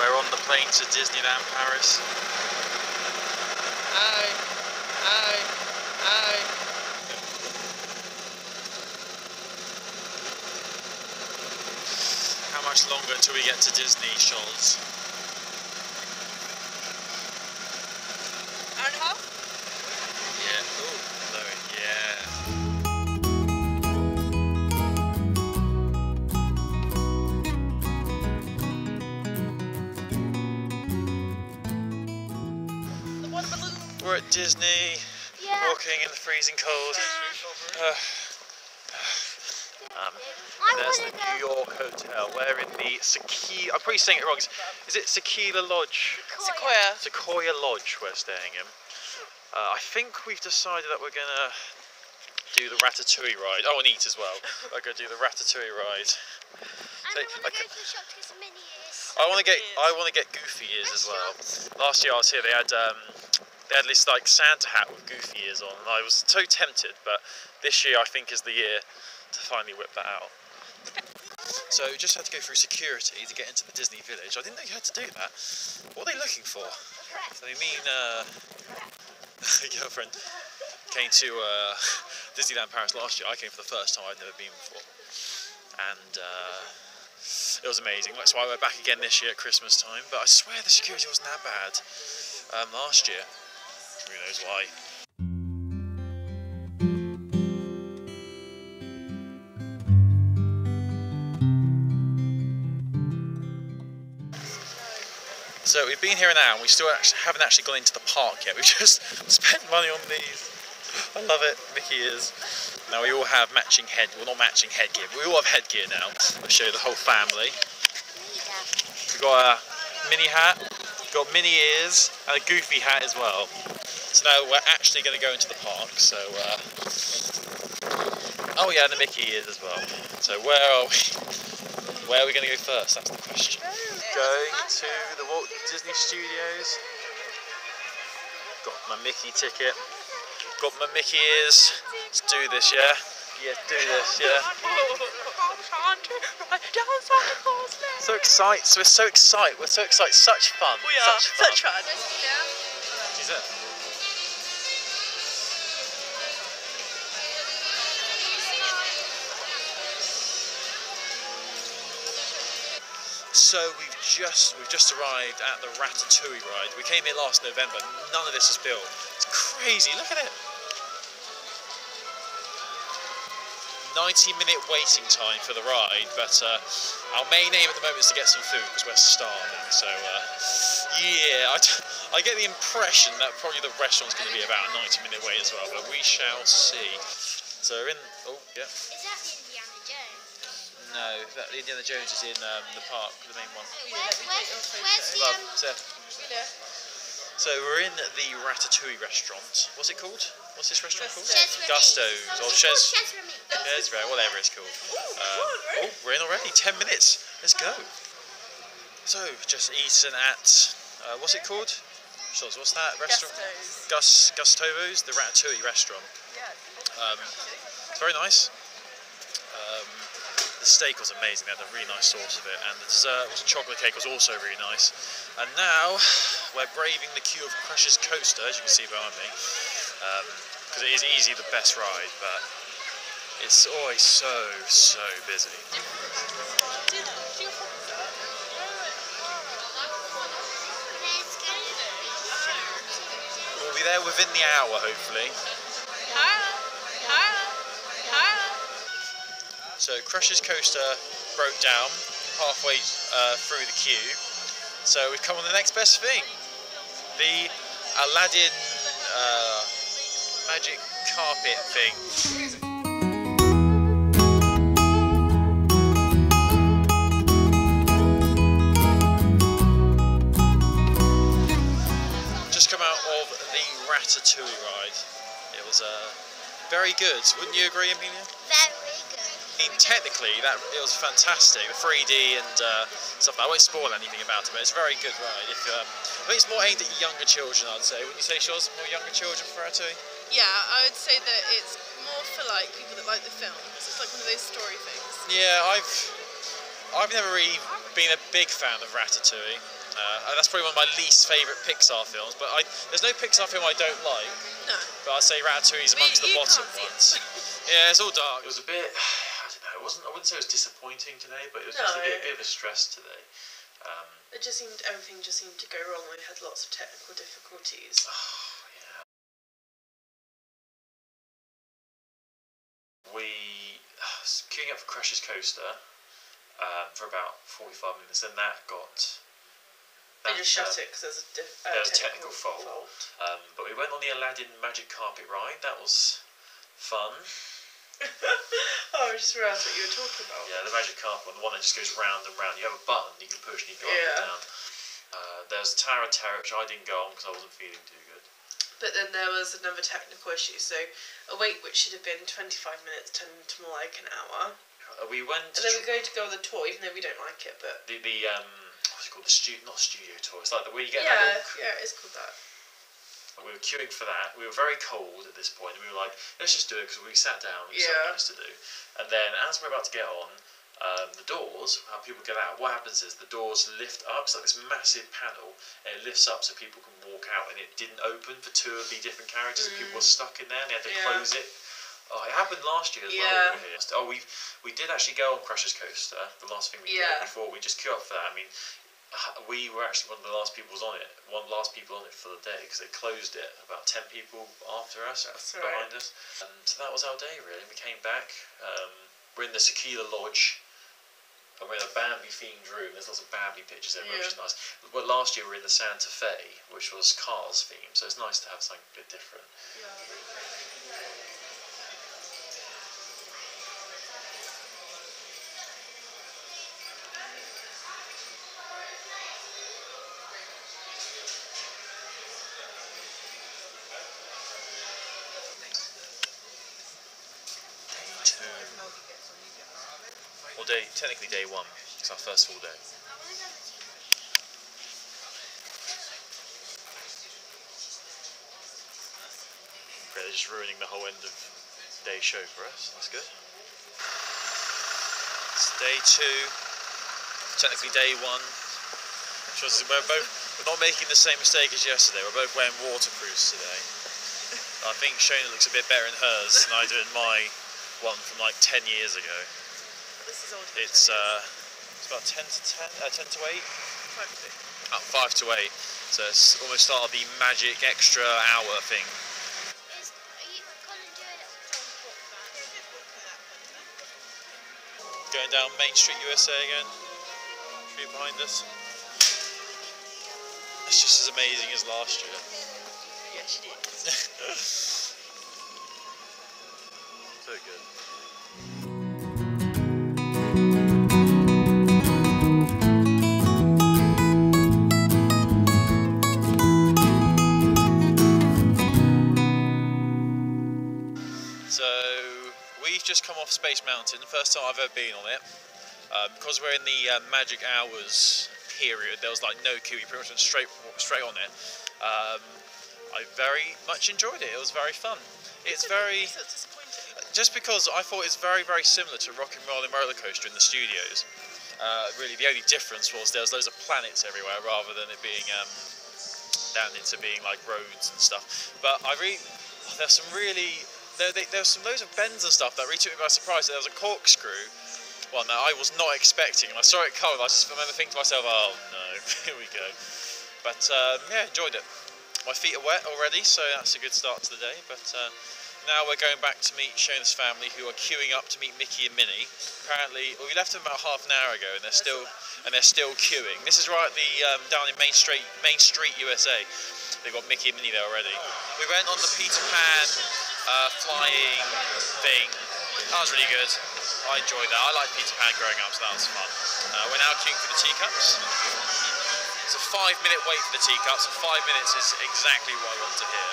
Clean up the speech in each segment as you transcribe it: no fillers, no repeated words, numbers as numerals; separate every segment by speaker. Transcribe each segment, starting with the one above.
Speaker 1: We're on the plane to Disneyland Paris. How much longer until we get to Disney, Scholz?
Speaker 2: Hour and a half?
Speaker 1: Yeah. Oh, Chloe. Yeah. We're at Disney, walking in the freezing cold. There's the New York hotel. We're in the Sequoia. I'm probably saying it wrong. Is it Sequoia Lodge? Sequoia Lodge we're staying in. I think we've decided that we're gonna do the Ratatouille ride. Oh, and eat as well. We're gonna do the Ratatouille ride.
Speaker 3: I want to go to the shop to get some mini ears.
Speaker 1: I want to get Goofy ears as well. Last year I was here, they had this like Santa hat with Goofy ears on, and I was so tempted. But this year I think is the year to finally whip that out. So we just had to go through security to get into the Disney Village. I didn't know you had to do that. What are they looking for? So they mean girlfriend came to Disneyland Paris last year. I came for the first time. I'd never been before, and it was amazing. That's why we're back again this year at Christmas time. But I swear the security wasn't that bad last year. Who knows why? So we've been here an hour and we still haven't actually gone into the park yet. We've just spent money on these. I love it, Mickey ears. Now we all have matching well, not matching headgear, but we all have headgear now. I'll show you the whole family. We've got a mini hat, we've got mini ears, and a Goofy hat as well. So now we're actually going to go into the park. So, oh yeah, and the Mickey ears as well. So where are we? Where are we going to go first? That's the question. Going to the Walt Disney Studios. Got my Mickey ticket. Got my Mickey ears. Let's do this, yeah? Yeah, do this, yeah. So excited. We're so excited. We're so excited. Such fun.
Speaker 2: We are. Such fun.
Speaker 1: Is it? So we've just arrived at the Ratatouille ride. We came here last November. None of this is built. It's crazy. Look at it. 90-minute waiting time for the ride, but our main aim at the moment is to get some food because we're starving. So yeah, I get the impression that probably the restaurant's going to be about a 90-minute wait as well, but we shall see. So we're in. Oh yeah.
Speaker 3: Is that the Indiana Jones?
Speaker 1: No, Indiana Jones is in the park, the main one.
Speaker 3: Where's the
Speaker 1: So we're in the Ratatouille restaurant. What's it called? What's this restaurant called?
Speaker 3: Gusto's.
Speaker 1: Or Chez whatever it's called. Oh, we're in already. 10 minutes. Let's go. So just eaten at what's it called? What's that restaurant? Gusto's, the Ratatouille restaurant. It's very nice. The steak was amazing. They had a really nice sauce of it, and the dessert, which was chocolate cake, was also really nice. And now we're braving the queue of Crush's Coaster, as you can see behind me, because it is easily the best ride, but it's always so busy. We'll be there within the hour, hopefully. So Crush's Coaster broke down halfway through the queue, so we've come on the next best thing, the Aladdin magic carpet thing. Just come out of the Ratatouille ride. It was very good, wouldn't you agree, Amelia?
Speaker 3: Very good.
Speaker 1: I mean, technically, it was fantastic, the 3D and stuff. I won't spoil anything about it, but it's a very good ride. I think it's more aimed at younger children, I'd say. Wouldn't you say, Shaw's more younger children for Ratatouille?
Speaker 2: Yeah, I would say that it's more for like people that like the films. It's like one of those story things.
Speaker 1: Yeah, I've never really been a big fan of Ratatouille. That's probably one of my least favourite Pixar films, but there's no Pixar film I don't like.
Speaker 2: No.
Speaker 1: But I'd say Ratatouille is amongst the bottom
Speaker 2: can't see
Speaker 1: ones. Yeah, it's all dark. It was a bit, I don't know, I wouldn't say it was disappointing today, but it was just a bit of a stress today.
Speaker 2: Everything just seemed to go wrong. We had lots of technical difficulties.
Speaker 1: Oh, yeah. We queuing up for Crush's Coaster for about 45 minutes, and that got...
Speaker 2: They just shut it because there was a technical fault.
Speaker 1: But we went on the Aladdin Magic Carpet ride. That was fun.
Speaker 2: Oh, I just realised what you were talking about.
Speaker 1: Yeah, the Magic Carpet one, the one that just goes round and round. You have a button you can push and you go up and down. There's Tower of Terror, which I didn't go on because I wasn't feeling too good.
Speaker 2: But then there was another technical issue. So a wait which should have been 25 minutes turned into more like an hour.
Speaker 1: We went.
Speaker 2: And then we're going to go on the tour, even though we don't like it. But
Speaker 1: the what's it called? Not studio tour. It's like where you get.
Speaker 2: Yeah, it's called that.
Speaker 1: We were queuing for that. We were very cold at this point, and we were like, let's just do it because we sat down. It was something nice to do. And then as we're about to get on, the doors, how people get out, what happens is the doors lift up. It's like this massive panel, and it lifts up so people can walk out. And it didn't open for two of the different carriages, and people were stuck in there, and they had to close it. Oh, it happened last year as well. When we were here. Oh, we did actually go on Crush's Coaster. The last thing we did before we just queue up for that. I mean, we were actually one of the last people on it for the day because they closed it. About 10 people after us, behind us. So that was our day really. We came back. We're in the Sakila Lodge. And we're in a Bambi-themed room. There's lots of Bambi pictures everywhere, which is nice. But last year we were in the Santa Fe, which was Cars themed, so it's nice to have something a bit different. Well, technically day one. It's our first full day. They're just ruining the whole end of day show for us. That's good. It's day two. Technically day one. We're not making the same mistake as yesterday. We're both wearing waterproofs today. I think Shona looks a bit better in hers than I do in my one from like 10 years ago. It's about 10 to 8? 5 to 8. 5 to 8. So it's almost started the magic extra hour thing. Going down Main Street USA again. Street behind us. It's just as amazing as last year.
Speaker 2: Yes, it is.
Speaker 1: So good. Just come off Space Mountain, first time I've ever been on it. Because we're in the magic hours period, there was like no queue, you pretty much went straight on it. I very much enjoyed it. It was very fun. It's very just because I thought it's very similar to Rock and Rollin' Roller Coaster in the studios. Really, the only difference was there was loads of planets everywhere rather than it being down into being like roads and stuff. But there's some really. There was some loads of bends and stuff that really took me by surprise. There was a corkscrew, one that I was not expecting, and I saw it coming. I just remember thinking to myself, "Oh no, here we go." But yeah, enjoyed it. My feet are wet already, so that's a good start to the day. But now we're going back to meet Shona's family, who are queuing up to meet Mickey and Minnie. Apparently, we left them about half an hour ago, and they're still queuing. This is right at the down in Main Street, USA. They've got Mickey and Minnie there already. We went on the Peter Pan flying thing. That was really good. I enjoyed that. I liked Peter Pan growing up, so that was fun. We're now queuing for the teacups. It's a 5-minute wait for the teacups, and 5 minutes is exactly what I want to hear.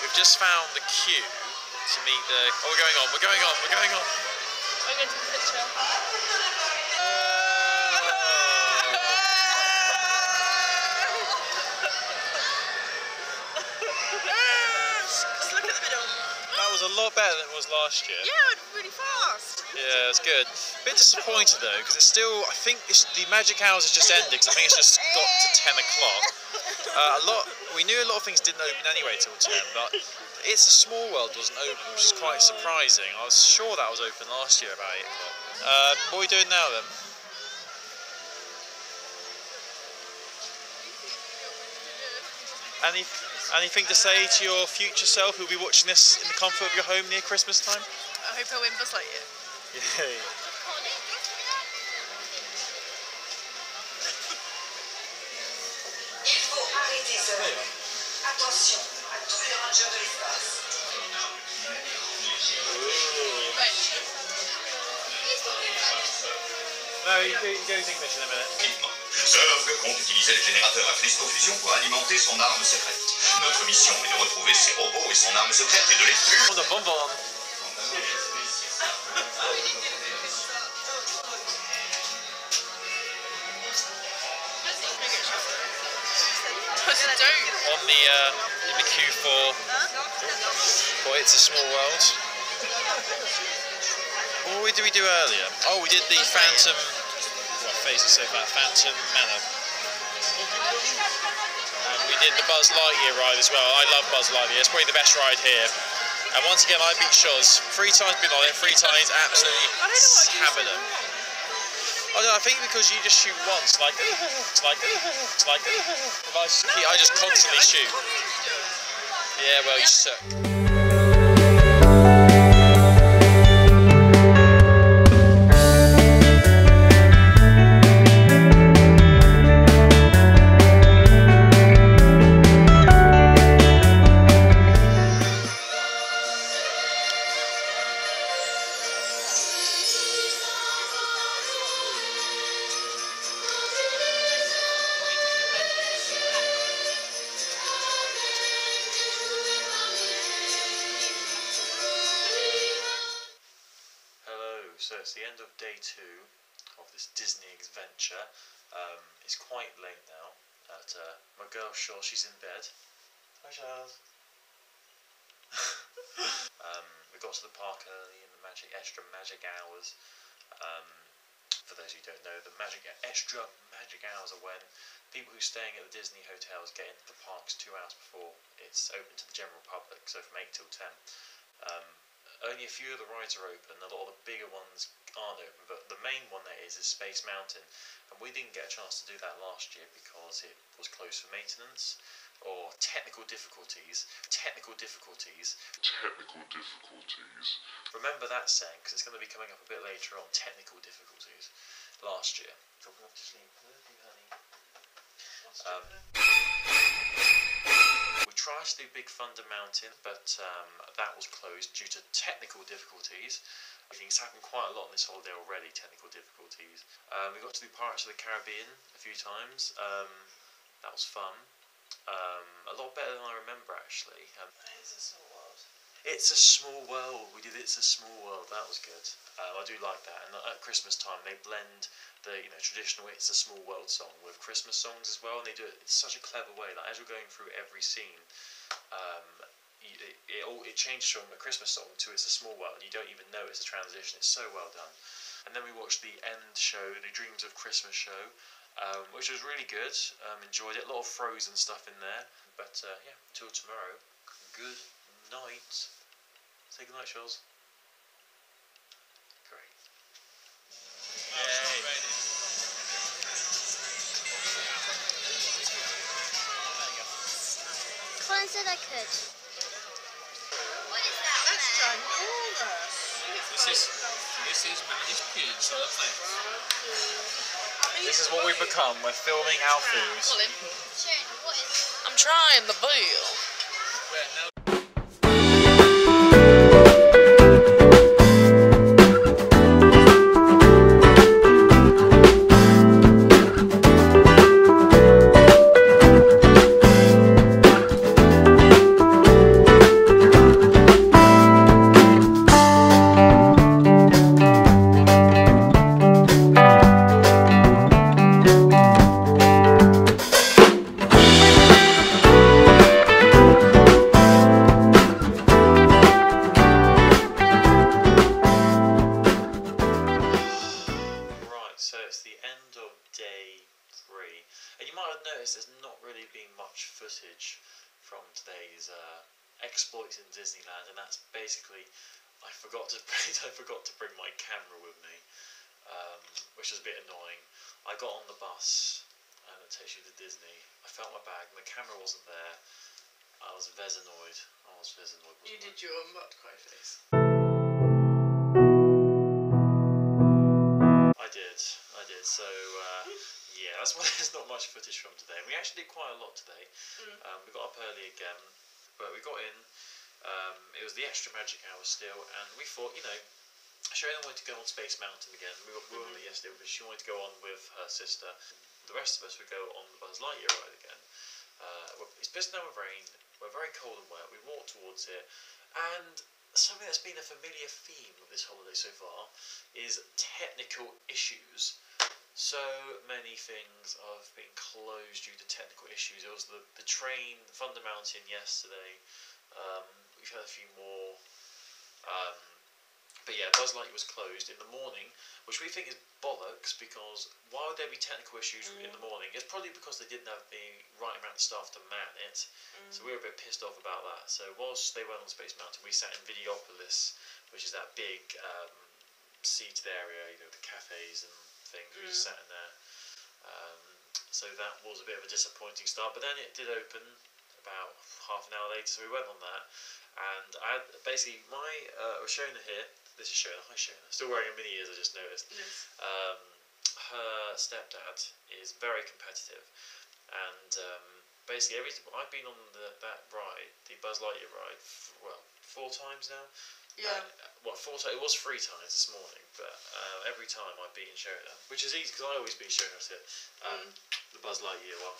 Speaker 1: We've just found the queue to meet the... Oh, we're going on. I'm going
Speaker 2: to take a picture.
Speaker 1: That was a lot better than it was last year.
Speaker 2: Yeah, it went really fast.
Speaker 1: Yeah, it's good. A bit disappointed though, because it's still, I think the magic hours has just ended, because I think it's just got to 10 o'clock. We knew a lot of things didn't open anyway till 10, but It's a Small World wasn't open, which is quite surprising. I was sure that was open last year about 8 o'clock. What are we doing now then? Anything to say to your future self who'll be watching this in the comfort of your home near Christmas time?
Speaker 2: I hope I win Buzz Lightyear.
Speaker 1: Yay.
Speaker 4: Il faut arrêter cela. Attention à tous les rangers de l'espace.
Speaker 1: No, he goes English in a minute.
Speaker 5: Zurg compte utiliser le générateur à cristaux-fusion pour alimenter son arme secrète. Notre mission est de retrouver ses robots et son arme secrète et de les tuer.
Speaker 1: Oh, the bonbon! On the in the queue for It's a Small World. What did we do earlier? Oh, we did the Phantom. What face is so bad? Phantom Manor. And we did the Buzz Lightyear ride as well. I love Buzz Lightyear. It's probably the best ride here. And once again, I beat Shoz. 3 times been on it. 3 times absolutely hammered them. Oh no, I think because you just shoot once, like. I just constantly shoot. Yeah, well, you suck. So it's the end of day 2 of this Disney adventure. It's quite late now. My girl Shaw, she's in bed. Hi Charles. We got to the park early in the extra magic hours. For those who don't know, the extra magic hours are when people who are staying at the Disney hotels get into the parks 2 hours before it's open to the general public, so from 8 till 10. Only a few of the rides are open, a lot of the bigger ones aren't open, but the main one that is Space Mountain, and we didn't get a chance to do that last year because it was closed for maintenance, or technical difficulties. Remember that saying, because it's going to be coming up a bit later on, technical difficulties, last year. Talking off to sleep, I love you, honey. We tried to do Big Thunder Mountain, but that was closed due to technical difficulties. I think it's happened quite a lot on this holiday already, technical difficulties. We got to do Pirates of the Caribbean a few times. That was fun. A lot better than I remember, actually. It's a Small World. It's a Small World. We did It's a Small World. That was good. I do like that. And at Christmas time, they blend the traditional It's a Small World song with Christmas songs as well, and they do it in such a clever way. Like as you're going through every scene, it changes from a Christmas song to It's a Small World. You don't even know it's a transition. It's so well done. And then we watched the end show, the Dreams of Christmas show, which was really good. Enjoyed it. A lot of Frozen stuff in there. But yeah, till tomorrow. Good night. Say good night, Charles. Great. Yay.
Speaker 3: Colin said I could. What is that?
Speaker 2: That's ginormous.
Speaker 6: This is huge. So look like.
Speaker 1: This is what we've become. We're filming our food.
Speaker 2: Colin,
Speaker 3: Sharon, what is it?
Speaker 2: I'm trying the veal.
Speaker 6: Where now?
Speaker 1: end of day 3, and you might have noticed there's not really been much footage from today's exploits in Disneyland, and that's basically I forgot to bring my camera with me, which was a bit annoying. I got on the bus and it takes you to Disney. I felt my bag and the camera wasn't there. I was vez annoyed.
Speaker 2: You did your mud cry face.
Speaker 1: I did. So yeah, that's why there's not much footage from today. We actually did quite a lot today. We got up early again, but we got in. It was the extra magic hour still, and we thought, you know, Shona wanted to go on Space Mountain again. We were on it yesterday, but she wanted to go on with her sister. The rest of us would go on the Buzz Lightyear ride again. It's pissing down with rain. We're very cold and wet. We walked towards it, and something that's been a familiar theme of this holiday so far is technical issues. So many things have been closed due to technical issues. It was the train, Thunder Mountain yesterday. We've had a few more. But yeah, Buzz Lightyear was closed in the morning, which we think is bollocks, because why would there be technical issues in the morning? It's probably because they didn't have the right amount of staff to man it. So we were a bit pissed off about that. So whilst they went on Space Mountain, we sat in Videopolis, which is that big seated area, you know, the cafes and things. We just sat in there. So that was a bit of a disappointing start, but then it did open about half an hour later, so we went on that. And I had basically Shona here. This is Shona. Hi Shona. Still wearing a mini ears, I just noticed. Yes. Her stepdad is very competitive, and basically I've been on that ride, the Buzz Lightyear ride, 4 times now. Yeah. 4 times. It was 3 times this morning, but every time I've beaten Shona, which is easy because I always beat Shona at it. The Buzz Lightyear one.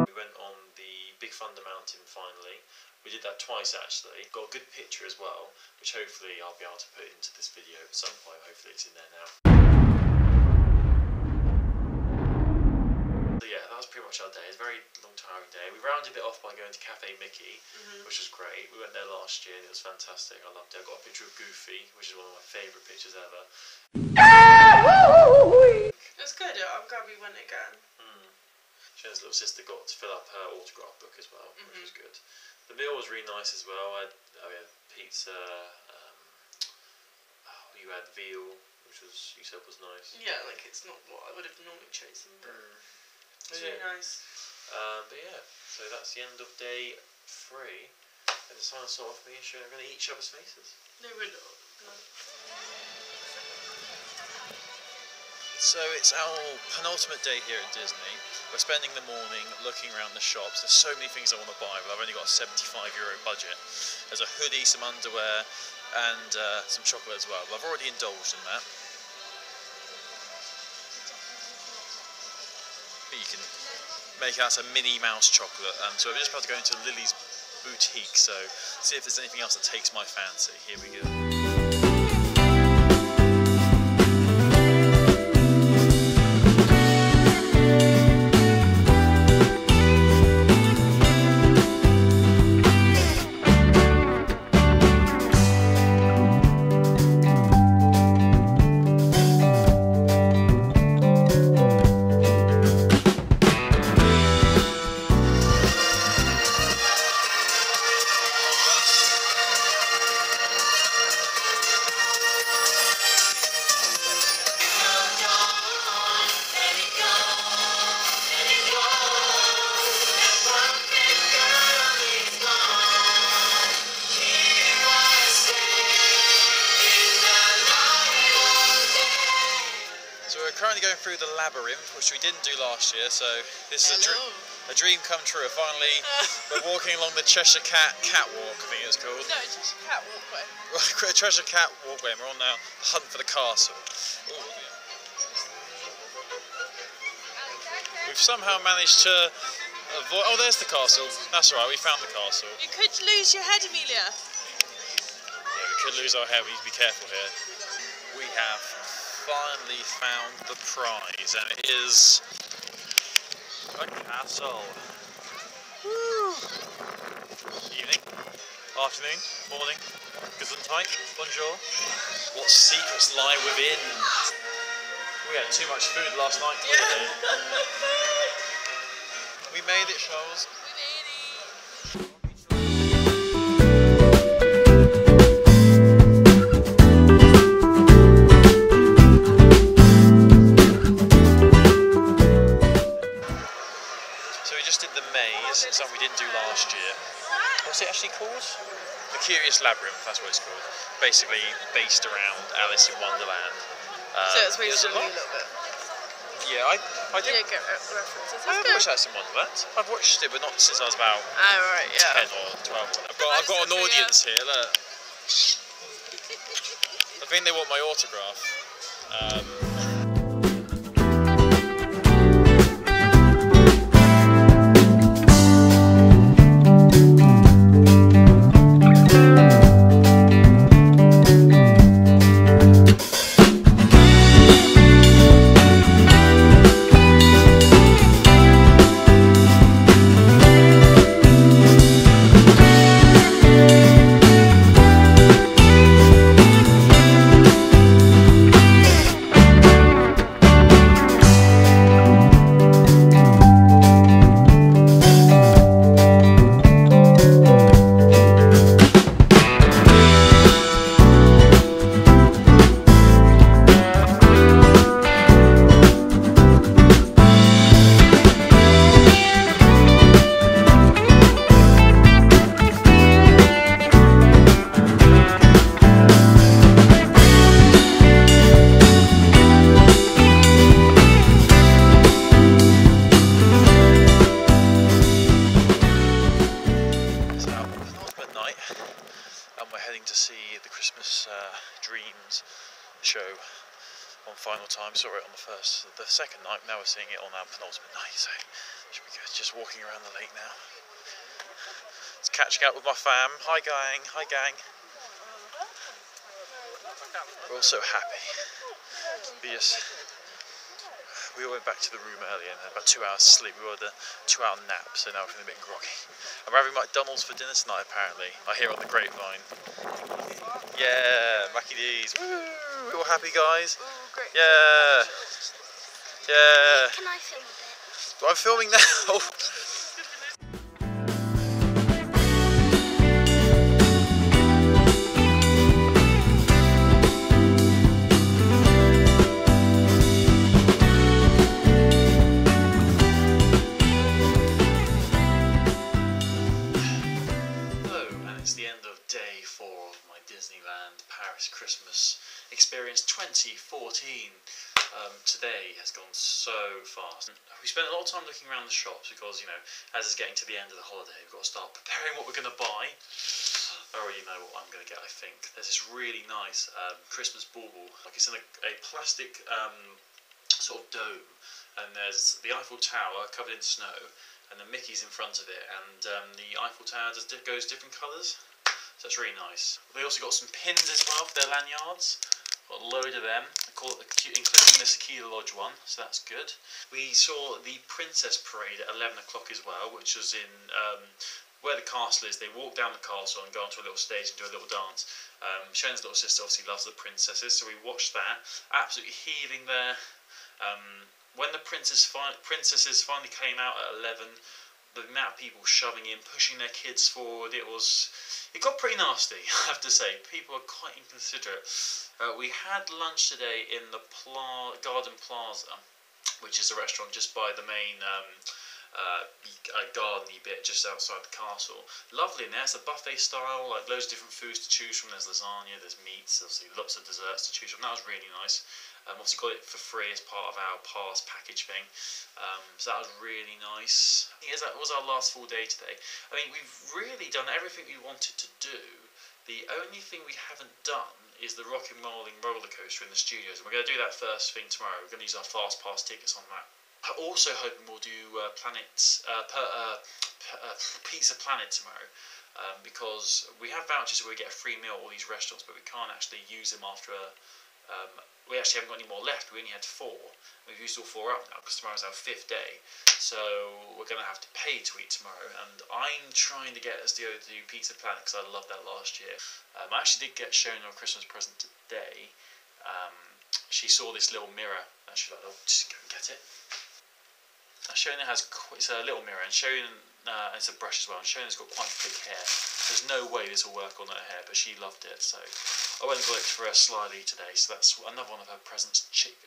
Speaker 1: We went on the Big Thunder Mountain finally. We did that twice actually. Got a good picture as well, which hopefully I'll be able to put into this video at some point. Hopefully it's in there now. So yeah, that was pretty much our day. It's a very long, tiring day. We rounded it off by going to Cafe Mickey, which was great. We went there last year and it was fantastic. I loved it. I got a picture of Goofy, which is one of my favourite pictures ever.
Speaker 2: It was good. I'm glad we went again.
Speaker 5: Shona's little sister got to fill up her autograph book as well, which was good. The meal was really nice as well. We had pizza. You had veal, which you said was nice.
Speaker 2: Yeah, like it's not what I would have normally chosen, but it was really nice.
Speaker 5: But yeah, so that's the end of day 3. And the sign off, me and Shona are going to eat each other's faces.
Speaker 2: No, we're not. No.
Speaker 1: So it's our penultimate day here at Disney. We're spending the morning looking around the shops. There's so many things I want to buy, but I've only got a €75 budget. There's a hoodie, some underwear, and some chocolate as well. But I've already indulged in that. But you can make out a Minnie Mouse chocolate. So we're just about to go into Lily's boutique, so see if there's anything else that takes my fancy. Here we go. Currently going through the labyrinth, which we didn't do last year, so this is a dream come true. Finally, we're walking along the Cheshire Cat catwalk, I think it's called.
Speaker 2: No, it's just a cat walkway.
Speaker 1: Right, Cheshire Cat walkway, and we're on now the hunt for the castle. Ooh, yeah. We've somehow managed to avoid. Oh, there's the castle. That's all right. We found the castle.
Speaker 2: You could lose your head, Amelia.
Speaker 1: Yeah, we could lose our hair. We need to be careful here. We have finally found the prize, and it is a castle. Woo! Evening. Afternoon, morning, gesundheit, bonjour. What secrets lie within? We had too much food last night, clearly. We made it, Charles. So we just did the maze, something we didn't do last year. What's it actually called? The Curious Labyrinth, that's what it's called. Basically based around Alice in Wonderland.
Speaker 2: So it's based on a
Speaker 1: lot.
Speaker 2: little bit.
Speaker 1: Yeah, I did.
Speaker 2: Yeah, get references.
Speaker 1: I have watched Alice in Wonderland. I've watched it, but not since I was about
Speaker 2: Oh, right, yeah.
Speaker 1: 10 or 12. I've got an audience here, look. I think they want my autograph. To see the Christmas Dreams show on final time. Saw it on the second night. Now we're seeing it on our penultimate night, so should be good. Just walking around the lake now. Just catching up with my fam. Hi gang, hi gang. We're all so happy. We all went back to the room earlier and had about 2 hours sleep. We had a 2-hour nap, so now we're feeling a bit groggy. And we're having McDonald's for dinner tonight, apparently. I hear on the grapevine. Yeah, Mackie D's. Woo! We're all happy, guys. Yeah. Yeah.
Speaker 3: Can I film a bit?
Speaker 1: I'm filming now. Day 4 of my Disneyland Paris Christmas experience 2014. Today has gone so fast. We spent a lot of time looking around the shops because, you know, as it's getting to the end of the holiday, we've got to start preparing what we're going to buy. I already know what I'm going to get, I think. There's this really nice Christmas bauble. Like, it's in a plastic sort of dome, and there's the Eiffel Tower covered in snow, and the Mickey's in front of it, and the Eiffel Tower goes different colours. So it's really nice. They also got some pins as well for their lanyards. Got a load of them, including this Aquila Lodge one, so that's good. We saw the Princess Parade at 11 o'clock as well, which was in where the castle is. They walk down the castle and go onto a little stage and do a little dance. Shen's little sister obviously loves the princesses, so we watched that. Absolutely heaving there. When the princesses finally came out at 11, the amount of people shoving in, pushing their kids forward, it got pretty nasty, I have to say. People are quite inconsiderate. We had lunch today in the Garden Plaza, which is a restaurant just by the main gardeny bit just outside the castle. Lovely in there. It's a buffet style, like loads of different foods to choose from. There's lasagna, there's meats, obviously lots of desserts to choose from. That was really nice. Obviously got it for free as part of our pass package thing, so that was really nice. I think that was our last full day today. I mean, we've really done everything we wanted to do. The only thing we haven't done is the rock and rolling roller coaster in the studios, and we're going to do that first thing tomorrow. We're going to use our fast pass tickets on that. I'm also hoping we'll do Pizza Planet tomorrow, because we have vouchers where we get a free meal at all these restaurants, but we can't actually use them after we actually haven't got any more left. We only had 4. We've used all 4 up now because tomorrow's our 5th day. So we're going to have to pay to eat tomorrow. And I'm trying to get us to go to Pizza Planet because I loved that last year. I actually did get shown a Christmas present today. She saw this little mirror and she's like, oh, just go and get it. Shona it's a little mirror, and Shona, it's a brush as well, and Shona's got quite thick hair. There's no way this will work on her hair, but she loved it, so I went and got it for her slyly today, so that's another one of her presents ticked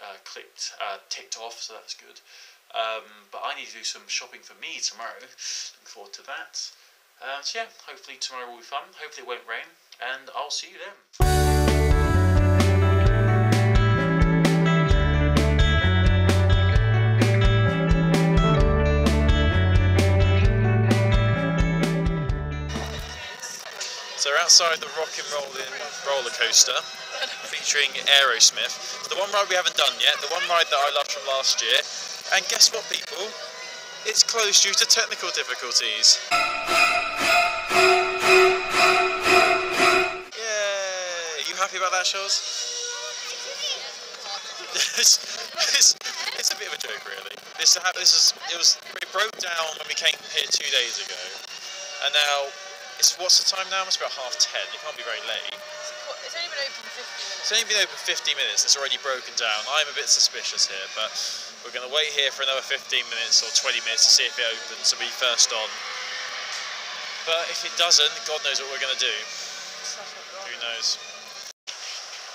Speaker 1: off, so that's good. But I need to do some shopping for me tomorrow, looking forward to that. So yeah, hopefully tomorrow will be fun, hopefully it won't rain, and I'll see you then. So we're outside the Rock and Rollin' roller coaster featuring Aerosmith. It's the one ride we haven't done yet, the one ride that I loved from last year. And guess what, people? It's closed due to technical difficulties. Yay! You happy about that, Shows? It's a bit of a joke, really. It broke down when we came here 2 days ago, and now. What's the time now? It's about 10:30. It can't be very late.
Speaker 2: It's only been open 50 minutes.
Speaker 1: It's only been open 50 minutes. It's already broken down. I'm a bit suspicious here, but we're going to wait here for another 15 minutes or 20 minutes to see if it opens to be first on. But if it doesn't, God knows what we're going to do. Who knows?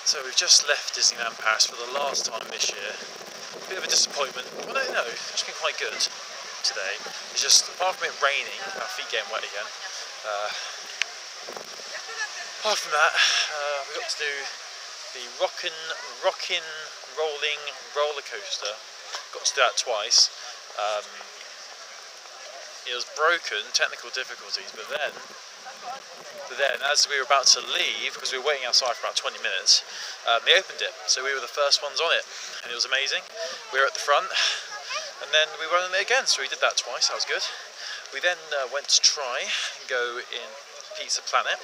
Speaker 1: So we've just left Disneyland Paris for the last time this year. A bit of a disappointment. Well, no, it's been quite good today. It's just, apart from it raining, our feet getting wet again. Apart from that, we got to do the rockin' rolling roller coaster. Got to do that twice. It was broken, technical difficulties, but then as we were about to leave, because we were waiting outside for about 20 minutes, they opened it. So we were the first ones on it, and it was amazing. We were at the front, and then we went on it again. So we did that twice. That was good. We then went to try and go in Pizza Planet,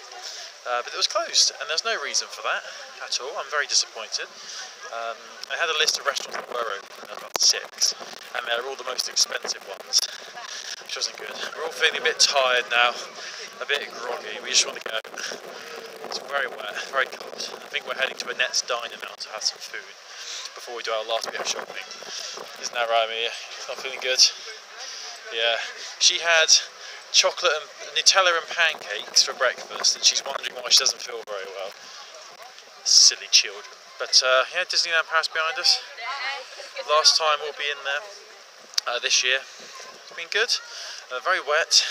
Speaker 1: but it was closed, and there's no reason for that at all. I'm very disappointed. I had a list of restaurants that were open, there were about 6, and they're all the most expensive ones, which wasn't good. We're all feeling a bit tired now, a bit groggy. We just want to go. It's very wet, very cold. I think we're heading to Annette's Diner now to have some food before we do our last bit of shopping. Isn't that right, Mia? Not feeling good? Yeah, she had chocolate and Nutella and pancakes for breakfast, and she's wondering why she doesn't feel very well. Silly children. But yeah, Disneyland Paris behind us. Last time we'll be in there this year. It's been good. Very wet.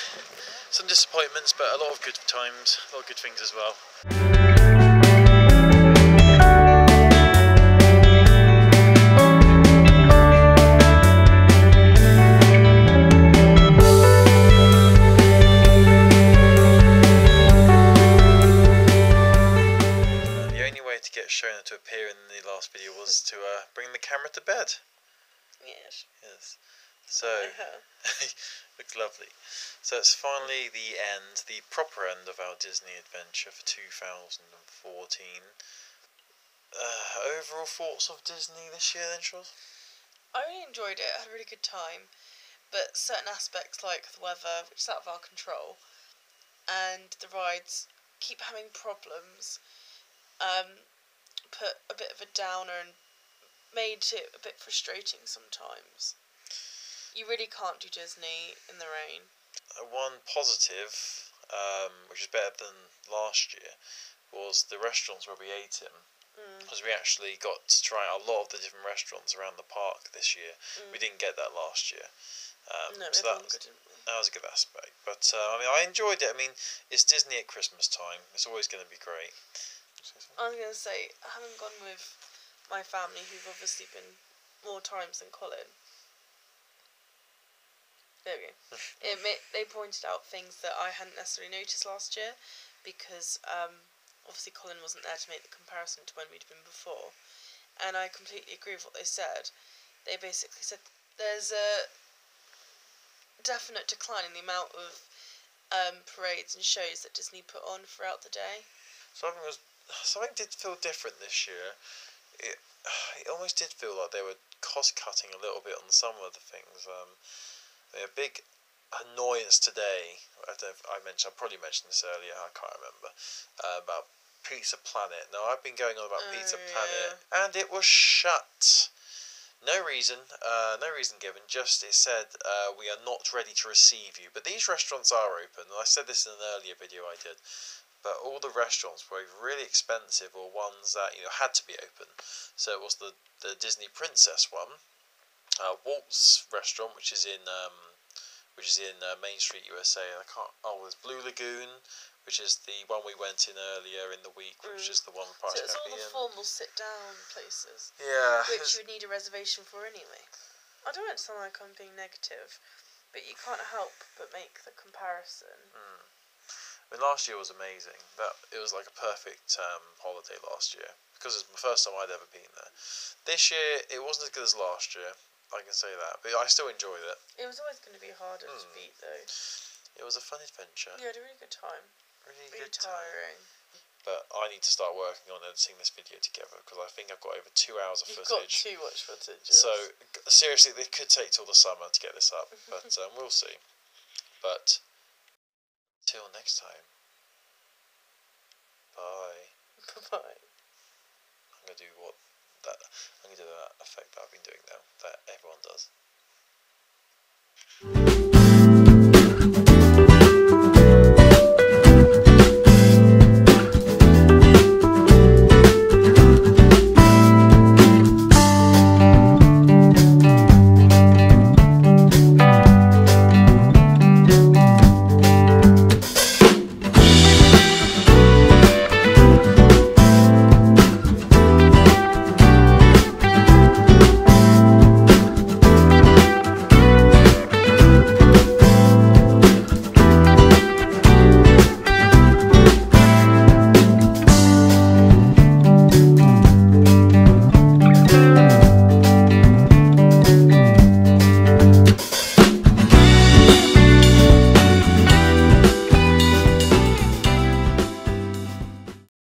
Speaker 1: Some disappointments, but a lot of good times, a lot of good things as well. Shona to appear in the last video was to bring the camera to bed.
Speaker 2: Yes.
Speaker 1: So looks lovely. So it's finally the end, the proper end of our Disney adventure for 2014. Overall thoughts of Disney this year then, Charles?
Speaker 2: I really enjoyed it. I had a really good time, but certain aspects like the weather, which is out of our control, and the rides keep having problems. Put a bit of a downer and made it a bit frustrating sometimes. You really can't do Disney in the rain.
Speaker 1: One positive, which is better than last year, was the restaurants where we ate in. Because we actually got to try a lot of the different restaurants around the park this year. We didn't get that last year.
Speaker 2: No,
Speaker 1: so that was a good aspect. But I mean, I enjoyed it. I mean, it's Disney at Christmas time. It's always going to be great.
Speaker 2: I was going to say, having gone with my family, who've obviously been more times than Colin, there we go. They pointed out things that I hadn't necessarily noticed last year, because obviously Colin wasn't there to make the comparison to when we'd been before, and I completely agree with what they said. They basically said there's a definite decline in the amount of parades and shows that Disney put on throughout the day.
Speaker 1: Something did feel different this year. it almost did feel like they were cost cutting a little bit on some of the things. A big annoyance today. I probably mentioned this earlier. I can't remember about Pizza Planet. Now I've been going on about Pizza Planet, and it was shut. No reason given. Just it said we are not ready to receive you. But these restaurants are open, and I said this in an earlier video I did. But all the restaurants were either really expensive or ones that had to be open. So it was the Disney Princess one, Walt's restaurant, which is in Main Street, USA. And there's Blue Lagoon, which is the one we went in earlier in the week, which is the one with Price
Speaker 2: So it's all the
Speaker 1: Caribbean.
Speaker 2: formal sit-down places.
Speaker 1: Yeah.
Speaker 2: Which you would need a reservation for anyway. I don't want to sound like I'm being negative, but you can't help but make the comparison.
Speaker 1: I mean, last year was amazing. It was like a perfect holiday last year, because it's the first time I'd ever been there. This year, it wasn't as good as last year, I can say that, but I still enjoyed it.
Speaker 2: It was always going to be harder to beat, though.
Speaker 1: It was a fun adventure.
Speaker 2: You had a really good time.
Speaker 1: Really
Speaker 2: Really
Speaker 1: good
Speaker 2: tiring.
Speaker 1: But I need to start working on editing this video together, because I think I've got over 2 hours of
Speaker 2: You've
Speaker 1: footage.
Speaker 2: got too much footage.
Speaker 1: So, seriously, it could take till the summer to get this up, but we'll see. But, till next time, bye.
Speaker 2: Bye.
Speaker 1: I'm going to do that effect that I've been doing now, that everyone does.